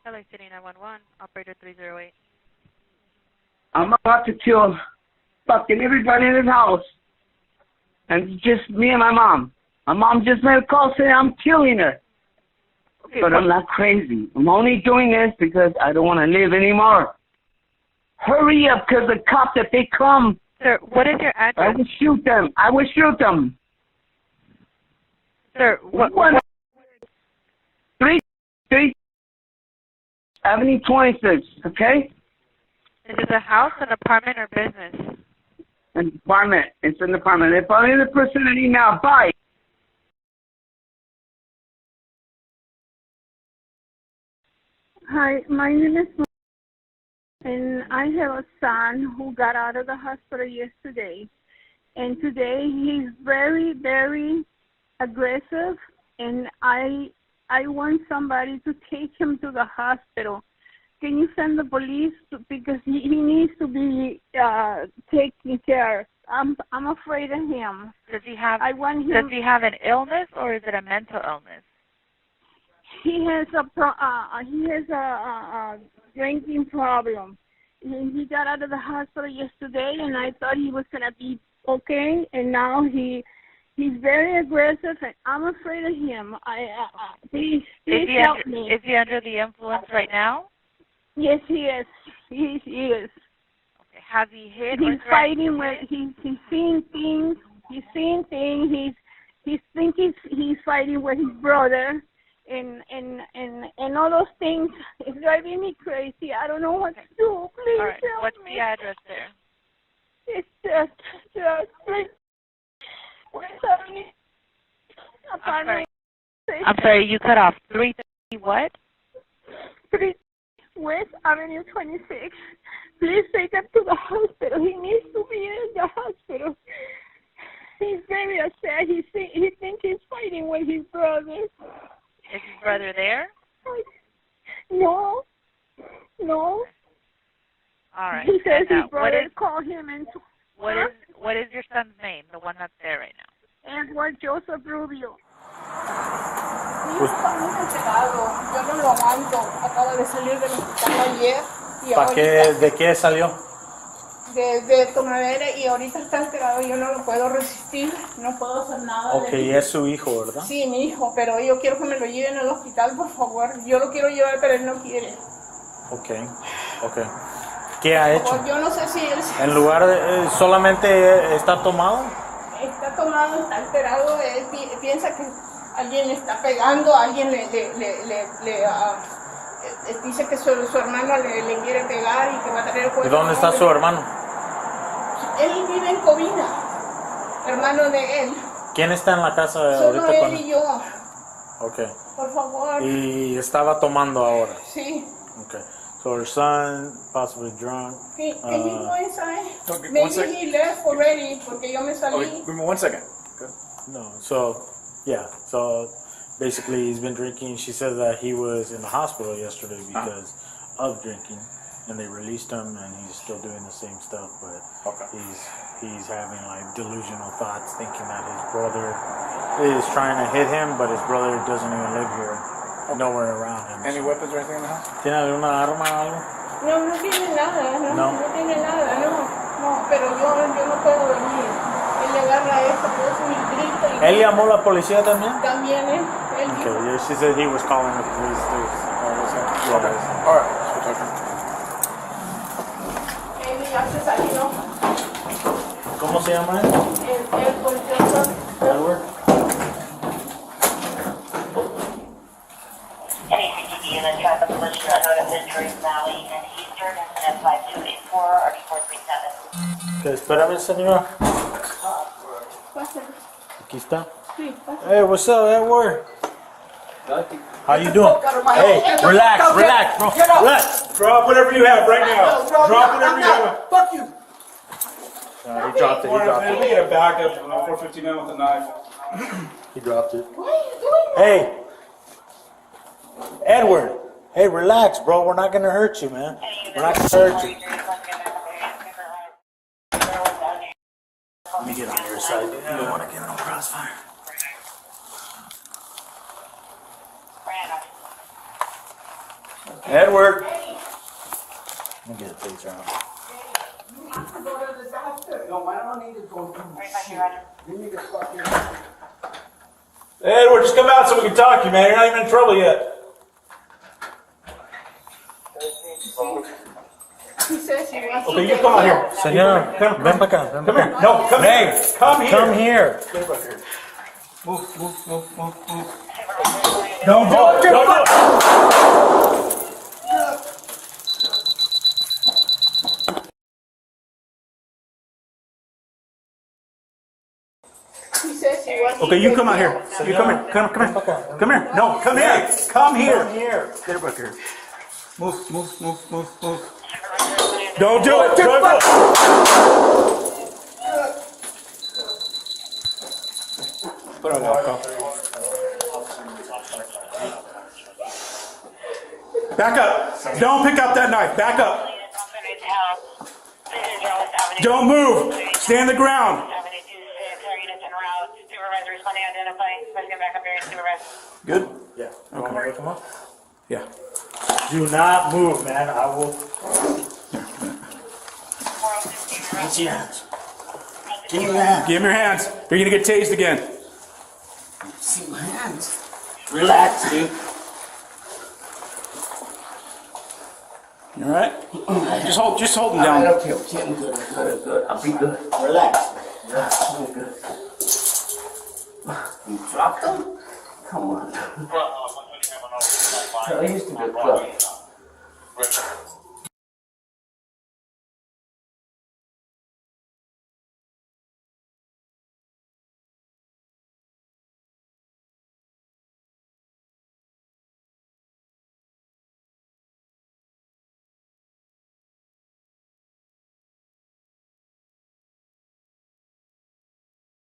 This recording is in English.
LA City 911, operator 308. I'm about to kill fucking everybody in this house. And it's just me and my mom. My mom just made a call saying I'm killing her. Okay, but I'm not crazy. I'm only doing this because I don't want to live anymore. Hurry up, because the cops, if they come... Sir, what is your address? I will shoot them. I will shoot them. Sir, what? 3 Avenue 26, okay? Is it a house, an apartment, or business? An apartment. It's an apartment. If I'm in the vicinity now, bye. Hi, my name is Ma, and I have a son who got out of the hospital yesterday. And today he's very, very aggressive, and I want somebody to take him to the hospital. Can you send the police because he needs to be taken care of. I'm afraid of him. Does he have? I want him. Does he have an illness or is it a mental illness? He has a drinking problem. He got out of the hospital yesterday, and I thought he was gonna be okay. And now he's very aggressive, and I'm afraid of him. Please help me. Is he under the influence right now? Yes, he is. He is. Okay. Has he hit? He's fighting with. He's seeing things. He's seeing things. He's fighting with his brother. And all those things is driving me crazy. I don't know what to do. Please all right. help What's me. the address there? It's just I'm sorry, you cut off. 330 what? 3 West Avenue 26. Please take him to the hospital. He needs to be in the hospital. He's very upset. He thinks he's fighting with his brother. Is his brother there? No. All right. He says and, his brother called him and... What is your son's name, the one that's there right now? Edward Joseph Rubio. Mi hijo está muy alterado. Yo no lo aguanto. Acaba de salir del hospital ayer. Y ¿De qué salió? De tomadera y ahorita está alterado. Yo no lo puedo resistir. No puedo hacer nada. Ok, es su hijo, ¿verdad? Sí, mi hijo. Pero yo quiero que me lo lleven al hospital, por favor. Yo lo quiero llevar, pero él no quiere. Ok. ¿Qué ha hecho? Yo no sé si él... ¿En lugar de... solamente está tomado? Está tomado, está alterado. Él piensa que alguien le está pegando, alguien dice que su hermano le quiere pegar y que va a tener el cuerpo. ¿Y dónde está su hermano? Él vive en Covina, hermano de él. ¿Quién está en la casa Solo ahorita él y yo. Ok. Por favor. ¿Y estaba tomando ahora? Sí. Ok. So her son, possibly drunk. He go inside. Okay, Maybe he left already, porque yo me salí. Okay, give me 1 second. Good. No, so basically he's been drinking. She says that he was in the hospital yesterday because of drinking, and they released him, and he's still doing the same stuff, but he's having like delusional thoughts, thinking that his brother is trying to hit him, but his brother doesn't even live here, nowhere around him. Any weapons or anything in the house? ¿Tiene alguna arma o algo? No tiene nada, no tiene nada, no, pero yo no puedo dormir. Él le agarra esta cosa y grita. ¿Él llamó a la policía también? También él. Okay, yeah, she said he was calling the police too. Okay. All right. Él ya se salió. ¿Cómo se llama él? El policía. Edward. NACTV unit traffic collision unknown Ventura Valley and Eastern incident 5284 or 437. Okay, espérame, señora. Pásale. Aquí está. Sí, pásale. Hey, what's up, Edward? How you doing? Hey, relax, bro. Relax. Drop whatever you have right now. Drop whatever you have. Fuck you. He dropped it. We get a back up on 459 with a knife. He dropped it. What are you doing? Hey, Edward. Hey, relax, bro. We're not gonna hurt you, man. We're not gonna hurt you. Let me get on your side. You don't want to get in a crossfire. Edward. Let me get a taser out. No, I don't need to go. Edward, just come out so we can talk to you, man. You're not even in trouble yet. He says he wants Okay, you come out here. Señor, ven para acá. Ven Come para here. acá. No, come Hey, here. Come here. Come here. Get up here. Move. Don't do it. Don't do it. He says he wants Okay, you come out here. You come here. Come here. Come here. No, come here. Come here. Come here. Get up here. Move. Don't do it. Don't do it. Put on that. Back up. Don't pick up that knife. Back up. Don't move. Stay on the ground. Good? Yeah. Okay. Come on. Yeah. Do not move, man. I will. Reach your hands. Give me your hands. Give him your hands. You're going to get tased again. See my hands. Relax, dude. You all right? Just hold him down. Okay. I'm good. I'll be good. Relax. I'm good. You dropped them? Come on. I used to be good.